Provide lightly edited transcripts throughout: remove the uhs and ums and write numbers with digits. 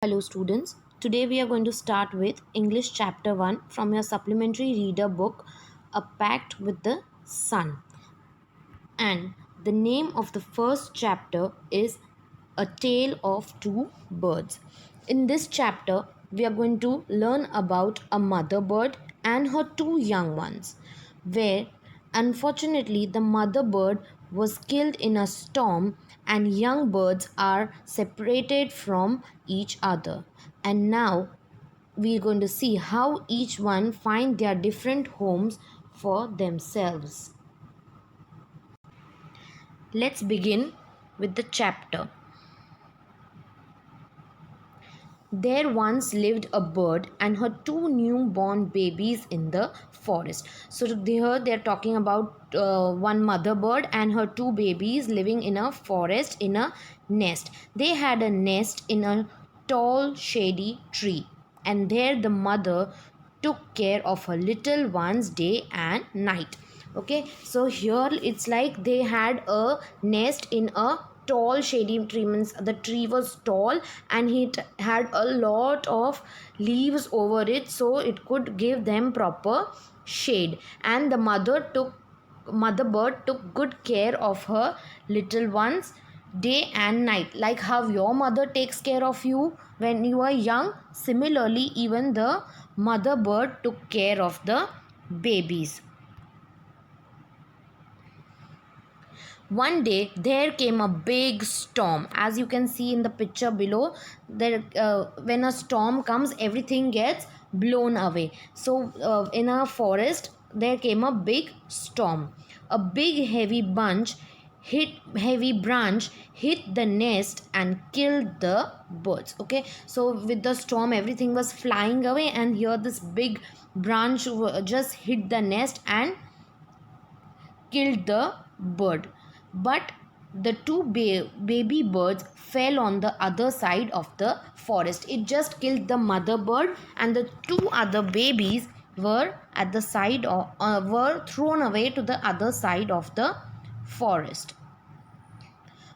Hello students, today we are going to start with English chapter 1 from your supplementary reader book A Pact with the Sun. And the name of the first chapter is A Tale of Two Birds. In this chapter, we are going to learn about a mother bird and her two young ones, where unfortunately the mother bird was killed in a storm and young birds are separated from each other. And now we're going to see how each one find their different homes for themselves. Let's begin with the chapter. There once lived a bird and her two newborn babies in the forest. So here they're talking about one mother bird and her two babies living in a forest in a nest. They had a nest in a tall shady tree, and there the mother took care of her little ones day and night. Okay, so here it's like they had a nest in a tall shady tree, means the tree was tall and it had a lot of leaves over it, so it could give them proper shade. And the mother bird took good care of her little ones day and night, like how your mother takes care of you when you are young. Similarly, even the mother bird took care of the babies. One day there came a big storm. As you can see in the picture below, there when a storm comes, everything gets blown away. So in a forest there came a big storm. A big heavy branch hit the nest and killed the birds. Okay, so with the storm everything was flying away, and here this big branch just hit the nest and killed the bird. But the two baby birds fell on the other side of the forest. It just killed the mother bird, and the two other babies were at the side of, were thrown away to the other side of the forest.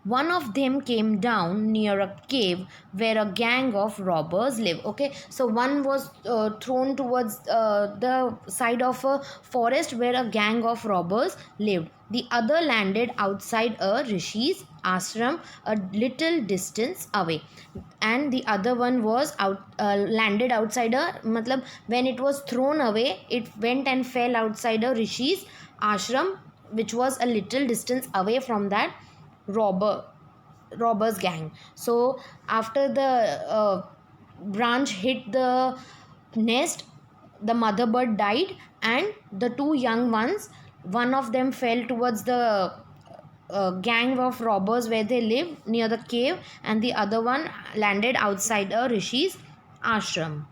One of them came down near a cave where a gang of robbers live. Okay, so one was thrown towards the side of a forest where a gang of robbers lived. The other landed outside a rishi's ashram a little distance away, and the other one was landed outside a matlab when it was thrown away, it went and fell outside a rishi's ashram, which was a little distance away from that robbers gang. So after the branch hit the nest, the mother bird died, and the two young ones, one of them fell towards the gang of robbers where they live near the cave, and the other one landed outside a rishi's ashram.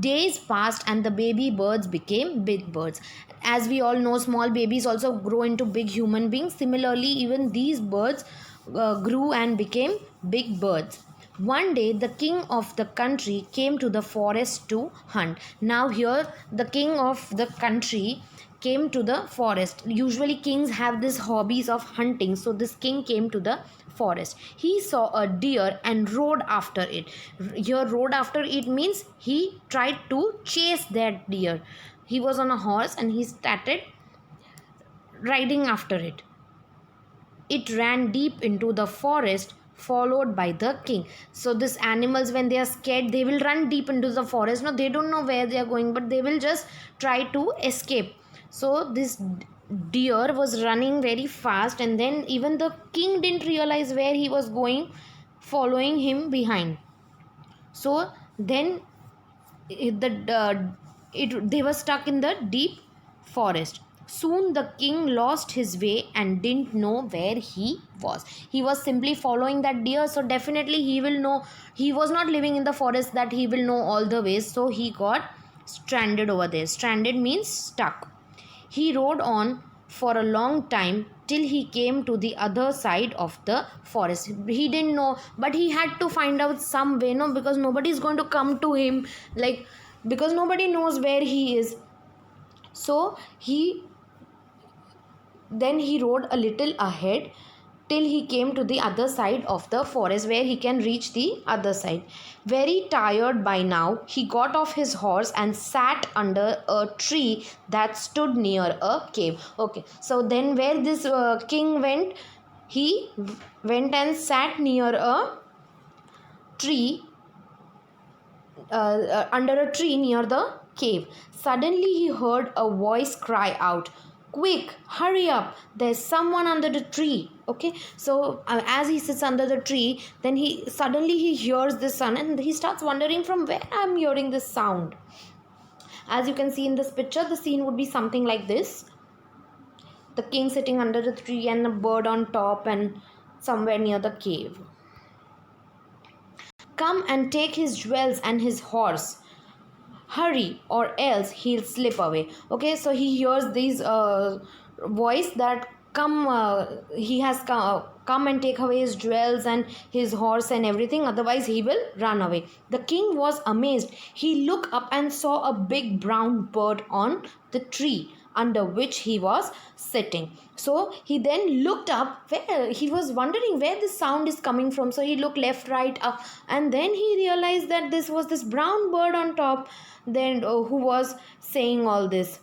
Days passed and the baby birds became big birds. As we all know, small babies also grow into big human beings. Similarly, even these birds grew and became big birds. One day, the king of the country came to the forest to hunt. Now, here, the king of the country came to the forest. Usually kings have this hobbies of hunting, so this king came to the forest. He saw a deer and rode after it. Here, rode after it means he tried to chase that deer. He was on a horse and he started riding after it. It ran deep into the forest, followed by the king. So these animals, when they are scared, they will run deep into the forest. No, they don't know where they are going, but they will just try to escape. So this deer was running very fast, and then even the king didn't realize where he was going, following him behind. So then they were stuck in the deep forest. Soon the king lost his way and didn't know where he was. He was simply following that deer, so definitely he will know. He was not living in the forest that he will know all the ways, so he got stranded over there. Stranded means stuck. He rode on for a long time till he came to the other side of the forest. He didn't know, but he had to find out some way, no, because nobody is going to come to him, like, because nobody knows where he is. So he rode a little ahead till he came to the other side of the forest where he can reach the other side. Very tired by now, he got off his horse and sat under a tree that stood near a cave. Okay, so then where this king went, he went and sat near a tree, under a tree near the cave. Suddenly he heard a voice cry out, "Quick, hurry up, there's someone under the tree." Okay, so as he sits under the tree, then he hears this sound, and he starts wondering from where I'm hearing this sound. As you can see in this picture, the scene would be something like this: the king sitting under the tree and a bird on top and somewhere near the cave. "Come and take his jewels and his horse. Hurry, or else he'll slip away." Okay, so he hears these voice that he has come and take away his jewels and his horse and everything, otherwise he will run away. The king was amazed. He looked up and saw a big brown bird on the tree under which he was sitting. So he then looked up, where he was wondering where this sound is coming from. So he looked left, right, up, and then he realized that this was this brown bird on top, then who was saying all this.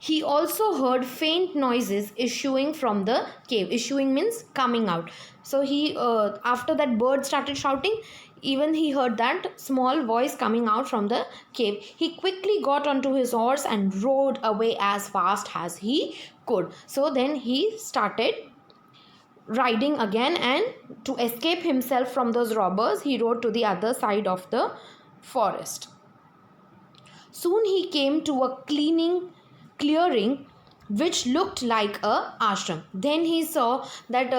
He also heard faint noises issuing from the cave. Issuing means coming out. So he after that bird started shouting, even he heard that small voice coming out from the cave. He quickly got onto his horse and rode away as fast as he could. So then he started riding again, and to escape himself from those robbers, he rode to the other side of the forest. Soon he came to a clearing which looked like a ashram. Then he saw that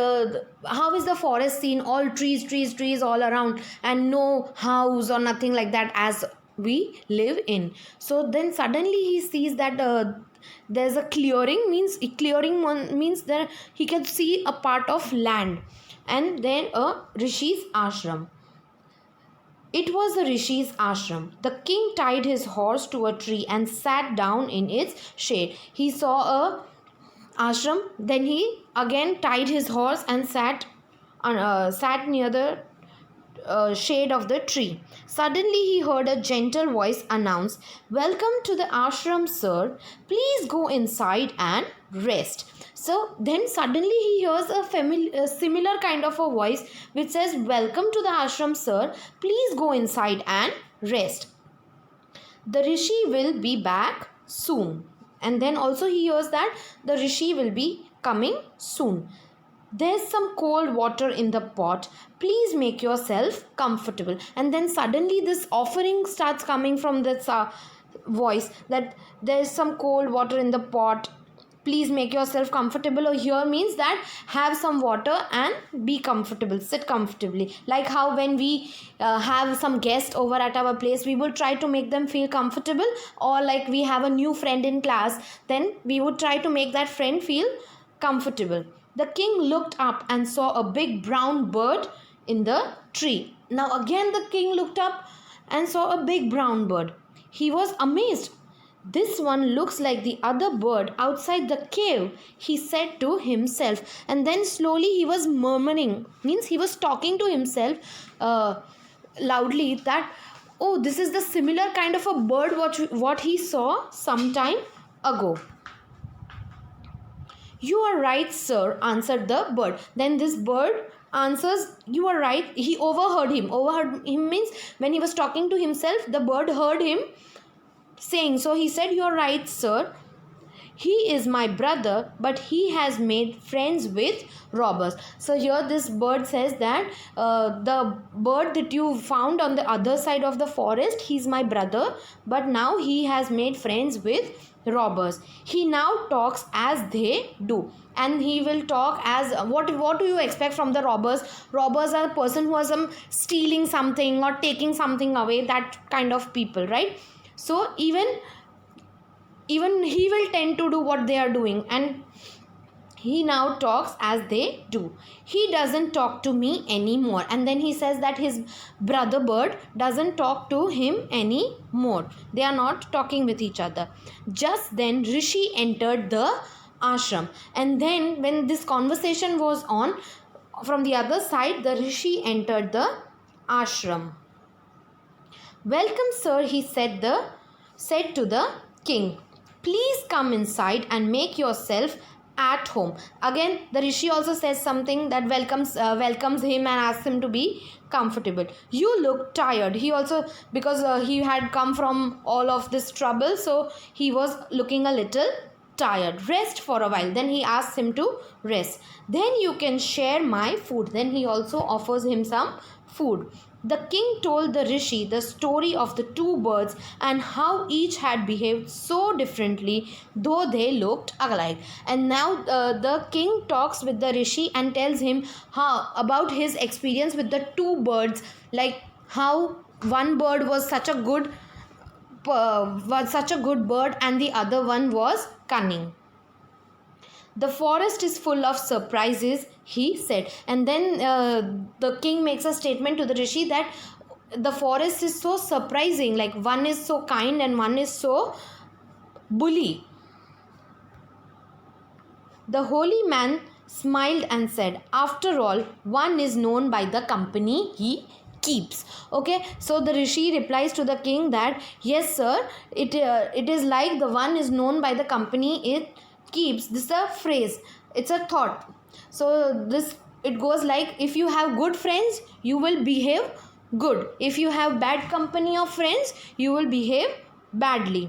how is the forest scene, all trees all around, and no house or nothing like that as we live in. So then suddenly he sees that there's a clearing, means that he can see a part of land, and then a rishi's ashram. It was the Rishi's ashram. The king tied his horse to a tree and sat down in its shade. He saw a ashram, then he again tied his horse and sat near the shade of the tree. Suddenly he heard a gentle voice announce, "Welcome to the ashram, sir. Please go inside and rest." So then suddenly he hears a similar kind of a voice which says, "Welcome to the ashram, sir. Please go inside and rest. The rishi will be back soon." And then also he hears that the rishi will be coming soon. "There's some cold water in the pot. Please make yourself comfortable." And then suddenly this offering starts coming from this voice, that there's some cold water in the pot. Please make yourself comfortable. Or here means that have some water and be comfortable, sit comfortably. Like how when we have some guests over at our place, we will try to make them feel comfortable. Or like we have a new friend in class, then we would try to make that friend feel comfortable. The king looked up and saw a big brown bird in the tree. Now again the king looked up and saw a big brown bird. He was amazed. "This one looks like the other bird outside the cave," he said to himself. And then slowly he was murmuring, means he was talking to himself loudly, that, "Oh, this is the similar kind of a bird what he saw some time ago." "You are right, sir," answered the bird. Then this bird answers, "You are right." He overheard him. Overheard him means when he was talking to himself, the bird heard him saying. So he said, "You are right, sir. He is my brother, but he has made friends with robbers." So here this bird says that the bird that you found on the other side of the forest, he's my brother, but now he has made friends with robbers. He now talks as they do, and he will talk as what do you expect from the robbers? Robbers are a person who is stealing something or taking something away, that kind of people, right? So even he will tend to do what they are doing, and he now talks as they do. "He doesn't talk to me anymore." And then he says that his brother bird doesn't talk to him anymore. They are not talking with each other. Just then Rishi entered the ashram. And then when this conversation was on, from the other side, the rishi entered the ashram. "Welcome, sir," he said to the king. "Please come inside and make yourself at home." Again, the rishi also says something that welcomes him and asks him to be comfortable. "You look tired." He also, because he had come from all of this trouble, so he was looking a little tired. "Rest for a while." Then he asks him to rest. "Then you can share my food." Then he also offers him some food. The king told the rishi the story of the two birds and how each had behaved so differently, though they looked alike. And now the king talks with the rishi and tells him how about his experience with the two birds, like how one bird was such a good bird and the other one was cunning. "The forest is full of surprises," he said. And then the king makes a statement to the rishi that the forest is so surprising, like one is so kind and one is so bully. The holy man smiled and said, "After all, one is known by the company he keeps." Okay, so the rishi replies to the king that, "Yes, sir, it is like the one is known by the company it keeps." This is a phrase, it's a thought. So it goes like, if you have good friends, you will behave good. If you have bad company of friends, you will behave badly.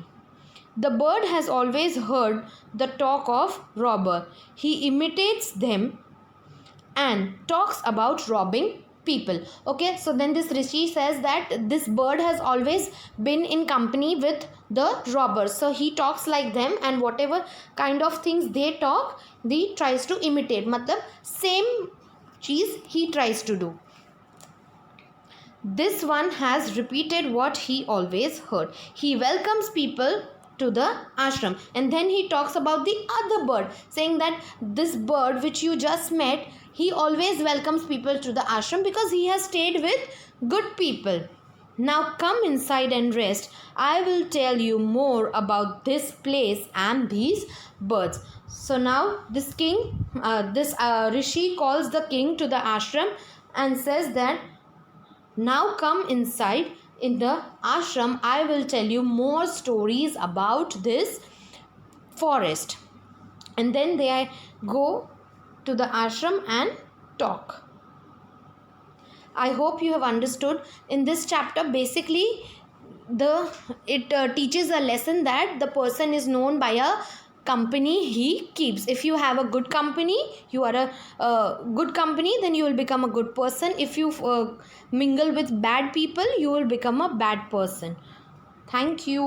"The bird has always heard the talk of robber. He imitates them and talks about robbing people." Okay, so then this rishi says that this bird has always been in company with the robbers, so he talks like them, and whatever kind of things they talk, he tries to imitate. Matlab same cheese he tries to do. "This one has repeated what he always heard. He welcomes people to the ashram." And then he talks about the other bird, saying that this bird which you just met, he always welcomes people to the ashram because he has stayed with good people. "Now come inside and rest. I will tell you more about this place and these birds." So now this rishi calls the king to the ashram and says that, "Now come inside in the ashram. I will tell you more stories about this forest." And then they go to the ashram and talk. I hope you have understood. In this chapter, basically it teaches a lesson that the person is known by a company he keeps. If you have a good company, you are a good company, then you will become a good person. If you mingle with bad people, you will become a bad person. Thank you.